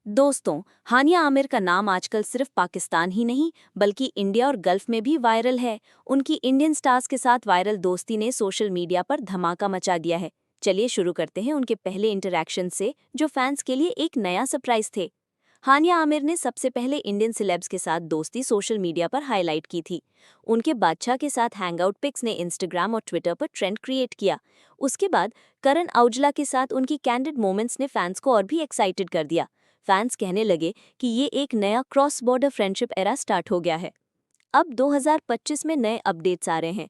दोस्तों, हानिया आमिर का नाम आजकल सिर्फ पाकिस्तान ही नहीं बल्कि इंडिया और गल्फ में भी वायरल है। उनकी इंडियन स्टार्स के साथ वायरल दोस्ती ने सोशल मीडिया पर धमाका मचा दिया है। चलिए शुरू करते हैं उनके पहले इंटरैक्शन से, जो फैंस के लिए एक नया सरप्राइज थे। हानिया आमिर ने सबसे पहले इंडियन सिलेब्स के साथ दोस्ती सोशल मीडिया पर हाईलाइट की थी। उनके बादशाह के साथ हैंगआउट पिक्स ने इंस्टाग्राम और ट्विटर पर ट्रेंड क्रिएट किया। उसके बाद करण औजला के साथ उनकी कैंडिड मोमेंट्स ने फैंस को और भी एक्साइटेड कर दिया। फैंस कहने लगे कि ये एक नया cross border friendship era start हो गया है। अब 2025 में नए अपडेट्स आ रहे हैं।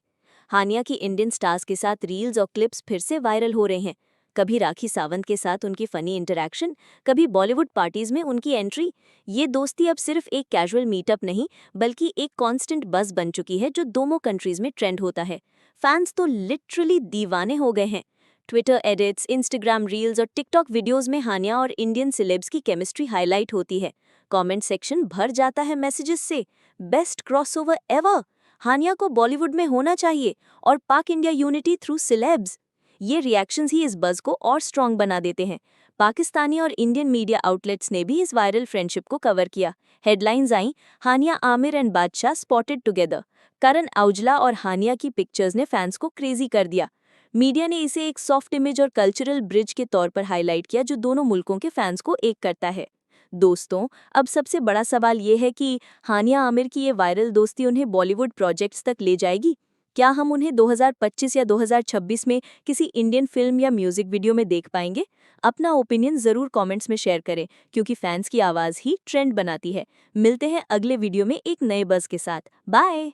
हानिया की इंडियन स्टार्स के साथ रील्स और क्लिप्स फिर से वायरल हो रहे हैं। कभी राखी सावंत के साथ उनकी फनी इंटरैक्शन, कभी बॉलीवुड पार्टीज में उनकी एंट्री। ये दोस्ती अब सिर्फ एक कैजुअल मीटअप नहीं बल्कि एक कांस्टेंट बज़ बन चुकी है जो दोनों कंट्रीज में ट्रेंड होता है। फैंस तो लिटरली दीवाने हो गए हैं। ट्विटर एडिट्स, इंस्टाग्राम रील्स और टिकटॉक वीडियोस में हानिया और इंडियन सेलेब्स की केमिस्ट्री हाईलाइट होती है। कमेंट सेक्शन भर जाता है मैसेजेस से, बेस्ट क्रॉसओवर एवर, हानिया को बॉलीवुड में होना चाहिए, और पाक इंडिया यूनिटी थ्रू सिलेब्स। ये रिएक्शंस ही इस बज़ को और स्ट्रॉन्ग बना देते हैं। पाकिस्तानी और इंडियन मीडिया आउटलेट्स ने भी इस वायरल फ्रेंडशिप को कवर किया। हेडलाइंस आईं, हानिया आमिर एंड बादशाह स्पॉटेड टुगेदर। करण औजला और हानिया की पिक्चर्स ने फैंस को क्रेजी कर दिया। मीडिया ने इसे एक सॉफ्ट इमेज और कल्चरल ब्रिज के तौर पर हाईलाइट किया जो दोनों मुल्कों के फैंस को एक करता है। दोस्तों, अब सबसे बड़ा सवाल ये है कि हानिया आमिर की ये वायरल दोस्ती उन्हें बॉलीवुड प्रोजेक्ट्स तक ले जाएगी। क्या हम उन्हें 2025 या 2026 में किसी इंडियन फिल्म या म्यूजिक वीडियो में देख पाएंगे? अपना ओपिनियन ज़रूर कमेंट्स में शेयर करें, क्योंकि फैंस की आवाज़ ही ट्रेंड बनाती है। मिलते हैं अगले वीडियो में एक नए बज़ के साथ। बाय।